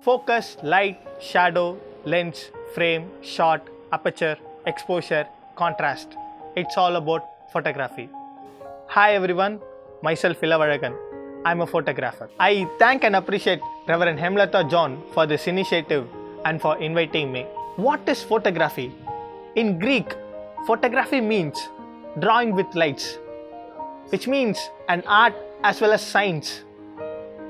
Focus, light, shadow, lens, frame, shot, aperture, exposure, contrast. It's all about photography. Hi everyone, myself Ilavalagan. I'm a photographer. I thank and appreciate Reverend Hemlata John for this initiative and for inviting me. What is photography? In Greek, photography means drawing with lights, which means an art as well as science,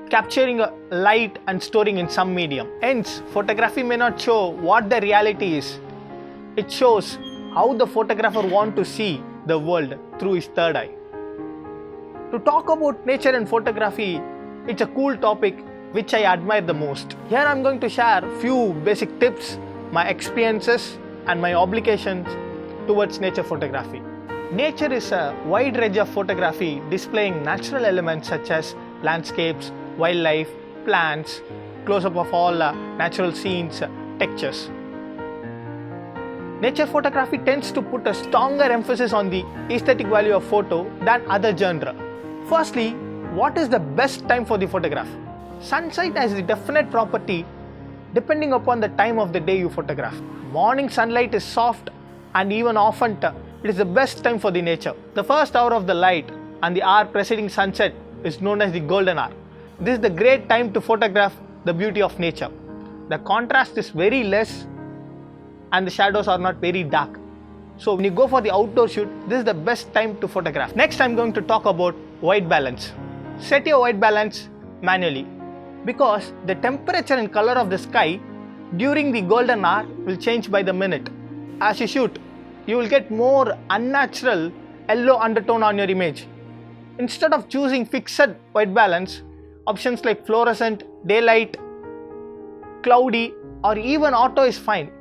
capturing a light and storing in some medium. Hence, photography may not show what the reality is. It shows how the photographer wants to see the world through his third eye. To talk about nature and photography, it's a cool topic which I admire the most. Here I'm going to share few basic tips, my experiences and my obligations towards nature photography. Nature is a wide range of photography displaying natural elements such as landscapes, wildlife, plants, close-up of all natural scenes, textures. Nature photography tends to put a stronger emphasis on the aesthetic value of photo than other genre. Firstly, what is the best time for the photograph? Sunset has the definite property depending upon the time of the day you photograph. Morning sunlight is soft and even often it is the best time for the nature. The first hour of the light and the hour preceding sunset is known as the golden hour. This is the great time to photograph the beauty of nature. The contrast is very less and the shadows are not very dark. So when you go for the outdoor shoot, this is the best time to photograph. Next I'm going to talk about white balance. Set your white balance manually because the temperature and color of the sky during the golden hour will change by the minute. As you shoot, you will get more unnatural yellow undertone on your image. Instead of choosing fixed white balance, options like fluorescent, daylight, cloudy or even auto is fine.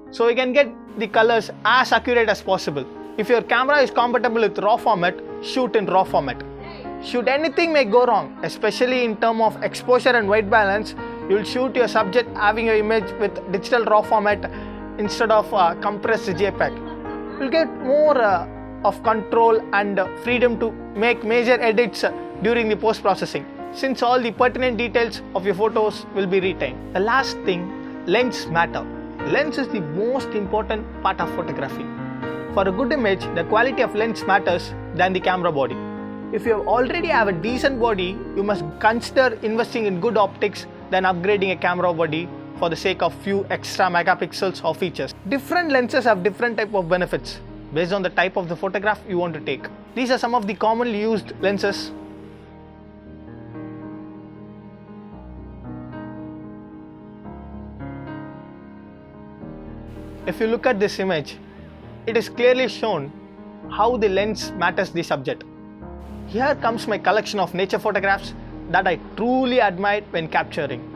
So we can get the colors as accurate as possible. If your camera is compatible with RAW format, shoot in RAW format. Should anything may go wrong, especially in terms of exposure and white balance, you will shoot your subject having your image with digital RAW format instead of compressed JPEG. You will get more of control and freedom to make major edits during the post-processing, since all the pertinent details of your photos will be retained. The last thing, lens matter. Lens is the most important part of photography. For a good image, the quality of lens matters than the camera body. If you already have a decent body, you must consider investing in good optics than upgrading a camera body for the sake of few extra megapixels or features. Different lenses have different type of benefits based on the type of the photograph you want to take. These are some of the commonly used lenses. If you look at this image, it is clearly shown how the lens matters the subject. Here comes my collection of nature photographs that I truly admired when capturing.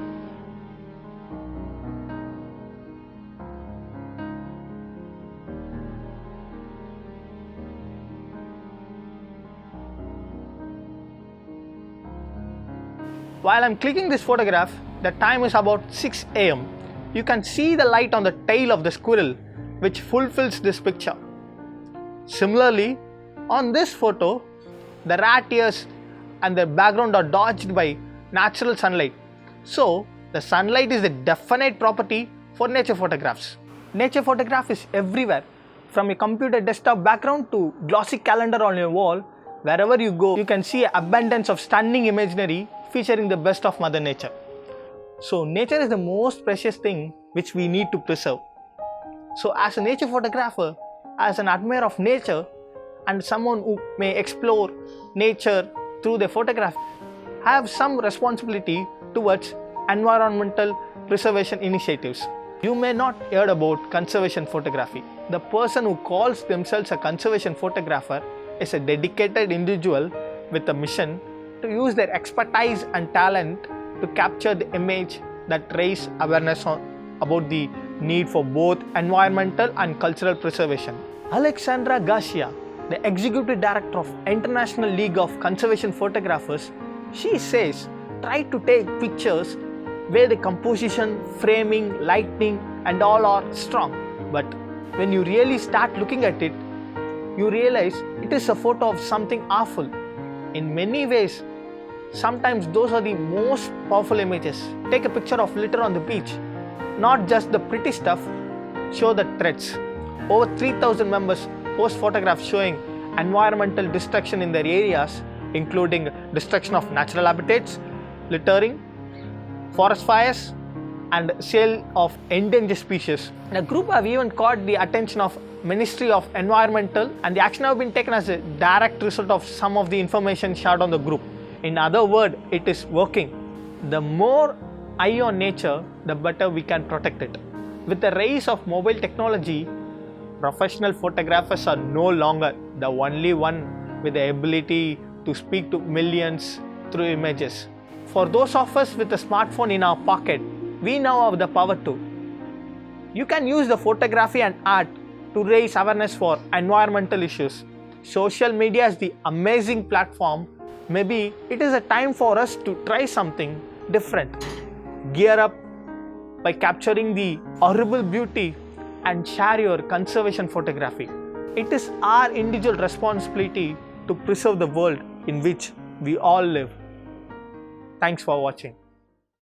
While I'm clicking this photograph, the time is about 6 AM. You can see the light on the tail of the squirrel, which fulfills this picture. Similarly, on this photo, the rat ears and the background are dodged by natural sunlight. So, the sunlight is a definite property for nature photographs. Nature photograph is everywhere, from a computer desktop background to glossy calendar on your wall. Wherever you go, you can see an abundance of stunning imagery featuring the best of Mother Nature. So nature is the most precious thing which we need to preserve. So as a nature photographer, as an admirer of nature and someone who may explore nature through their photograph, have some responsibility towards environmental preservation initiatives. You may not heard about conservation photography. The person who calls themselves a conservation photographer is a dedicated individual with a mission to use their expertise and talent to capture the image that raise awareness about the need for both environmental and cultural preservation. Alexandra Garcia, the Executive Director of International League of Conservation Photographers, she says, try to take pictures where the composition, framing, lighting and all are strong. But when you really start looking at it, you realize it is a photo of something awful. In many ways, Sometimes those are the most powerful images. Take a picture of litter on the beach. Not just the pretty stuff, show the threats. Over 3,000 members post photographs showing environmental destruction in their areas, including destruction of natural habitats, littering, forest fires, and sale of endangered species. The group have even caught the attention of Ministry of Environmental, and the action have been taken as a direct result of some of the information shared on the group. In other words, it is working. The more eye on nature, the better we can protect it. With the rise of mobile technology, professional photographers are no longer the only one with the ability to speak to millions through images. For those of us with a smartphone in our pocket, we now have the power to. You can use the photography and art to raise awareness for environmental issues. Social media is the amazing platform. Maybe it is a time for us to try something different. Gear up by capturing the horrible beauty and share your conservation photography. It is our individual responsibility to preserve the world in which we all live. Thanks for watching.